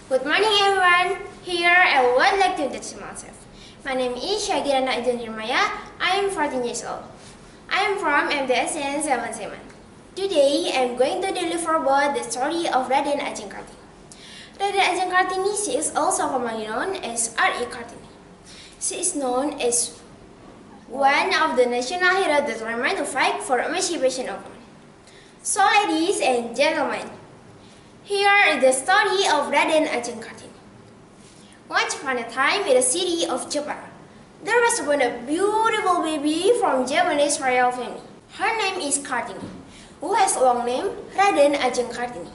Good morning everyone. Here I would like to introduce myself. My name is Syakirana Maya. I am 14 years old. I am from MTsN Sleman. Today I am going to deliver about the story of RA Kartini. RA Kartini, she is also commonly known as RA Kartini. She is known as one of the national heroes that were meant to fight for emancipation of women. So ladies and gentlemen, here is the story of RA Kartini. Once upon a time in the city of Japan, there was born a beautiful baby from Japanese royal family. Her name is Kartini, who has a long name RA Kartini.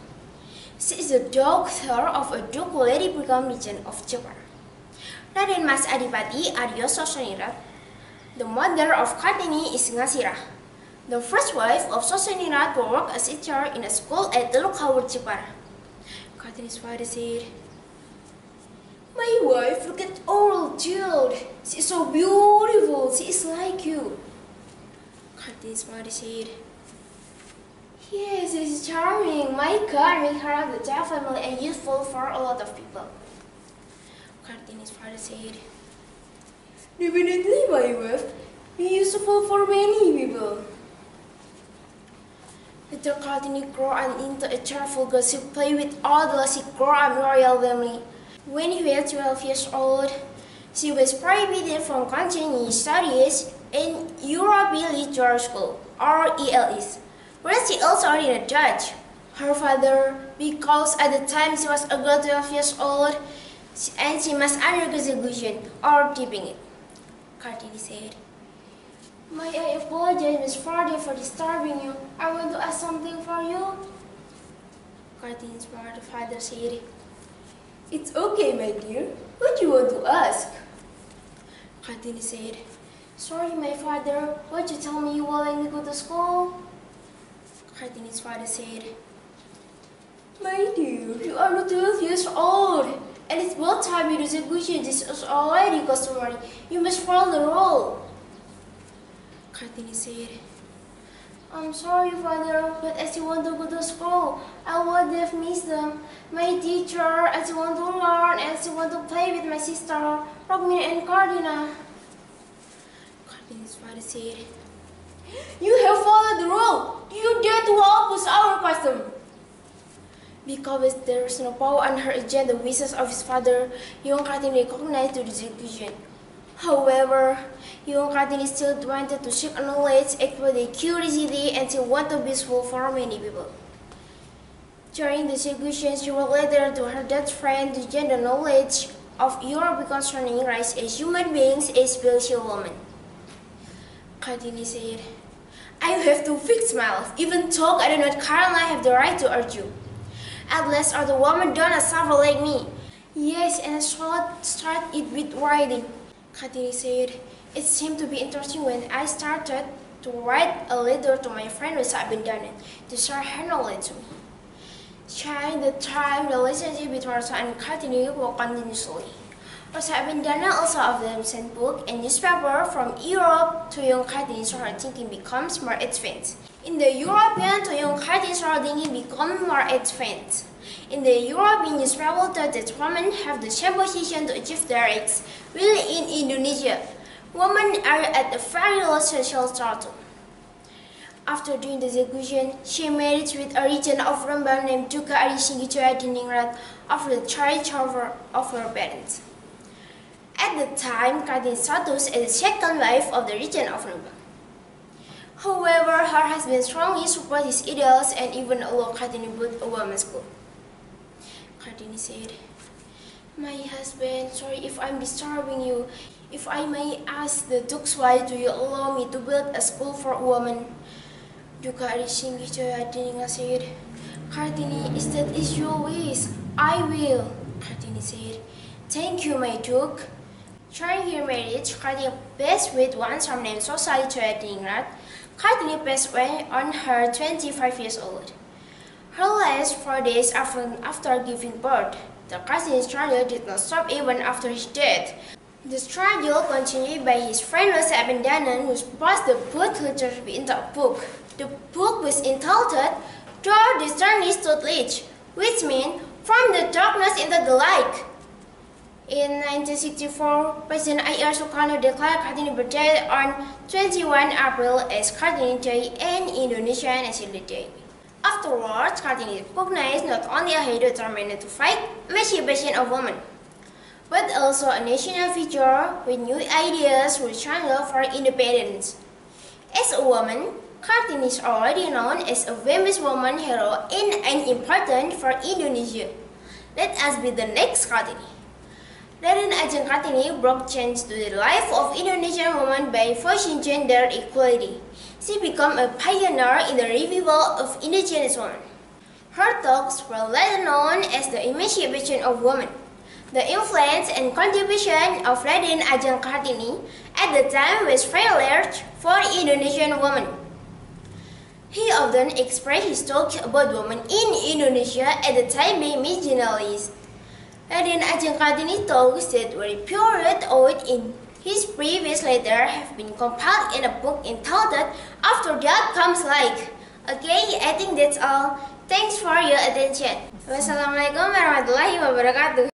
She is the daughter of a Duke Lady become regent of Japan. Raden Mas Adipati Aryo Sosonirat. The mother of Kartini is Ngasira, the first wife of Sosonirat to work as a teacher in a school at Teluk Japan. Kartini's father said, "My wife, look at our child. She is so beautiful. She is like you." Kartini's mother said, "Yes, she is charming. My God, make her of the child family and useful for a lot of people." Kartini's father said, "Definitely, my wife, be useful for many people." Little Kartini grew up into a cheerful girl. She played with all the she grew up in royal family. When he was 12 years old, she was prohibited from continuing studies in European Literature School, or ELS, where she also learned Dutch. Her father, because at the time she was a girl 12 years old, and she must undergo execution or keeping it. Kartini said, "May I apologize, Miss Father, for disturbing you? I want to ask something for you." Kartini's father said, "It's okay, my dear. What do you want to ask?" Kartini said, "Sorry, my father. Won't you tell me while I go to school?" Kartini's father said, "My dear, you are not 12 years old, and it's about time you do execution. This is already customary. You must follow the rule." Kartini said, "I'm sorry, father, but as you want to go to school, I would have missed them. My teacher, as you want to learn, as you want to play with my sister, Rogmin and Cardina." Kartini's father said, "You have followed the rule. Do you dare to oppose our custom?" Because there is no power on her against the wishes of his father, young Kartini recognized the execution. However, young Kartini still wanted to seek knowledge, explore the curiosity, and she wanted to be useful for many people. During the execution, she wrote a letter to her dead friend to gain the knowledge of Europe concerning rights as human beings, especially women. Kartini said, "I have to fix my life, even though I do not currently have the right to argue. At least other women don't suffer like me. Yes, and I should start it with writing." Kartini said, "It seemed to be interesting when I started to write a letter to my friend Rosa Abendana to share her knowledge to me." During the time, the relationship between Rosa and Kartini will continuously. Rosa Abendana also often sent books and newspapers from Europe to young Kartini, so her thinking becomes more advanced. In the European to young Kartini, so her thinking becomes more advanced. In the European newspaper that women have the same position to achieve their rights. Really, in Indonesia, women are at a very low social status. After doing the execution, she married with a regent of Lomba named Duka Adiningrat after the charge of her parents. At the time, Kartini's status as the second wife of the regent of Lomba. However, her husband strongly supported his ideals and even allowed Kartini build a women's school. Kartini said, "My husband, sorry if I'm disturbing you. If I may ask the Duke's wife, do you allow me to build a school for women?" Duka Adiningrat said, "Kartini, if that is your wish, I will." Kartini said, "Thank you, my Duke." During her marriage, Kartini passed with one son named Adiningrat. Kartini passed away on her 25 years old. Her last 4 days after giving birth, the Kartini's struggle did not stop even after his death. The struggle continued by his friend Rosa Abendana, who passed the book literature into a book. The book was entitled "Though the Journey Stood Leech," which means from the darkness into the light. In 1964, President RA Soekarno declared Kartini birthday on 21 April as Kartini Day and Indonesian National Day. Afterwards, Kartini recognized not only a hero determined to fight emancipation of women, but also a national figure with new ideas for struggle for independence. As a woman, Kartini is already known as a famous woman hero and important for Indonesia. Let us be the next Kartini. Dari Kartini brought change to the life of Indonesian women by forcing gender equality. She became a pioneer in the revival of indigenous women. Her talks were later known as the emancipation of women. The influence and contribution of Raden Ajeng Kartini at the time was very large for Indonesian women. He often expressed his thoughts about women in Indonesia at the time being marginalized. Raden Ajeng Kartini talks that were reported out in his previous letter have been compiled in a book entitled After That Comes Like. Okay, I think that's all. Thanks for your attention. Wassalamualaikum warahmatullahi wabarakatuh.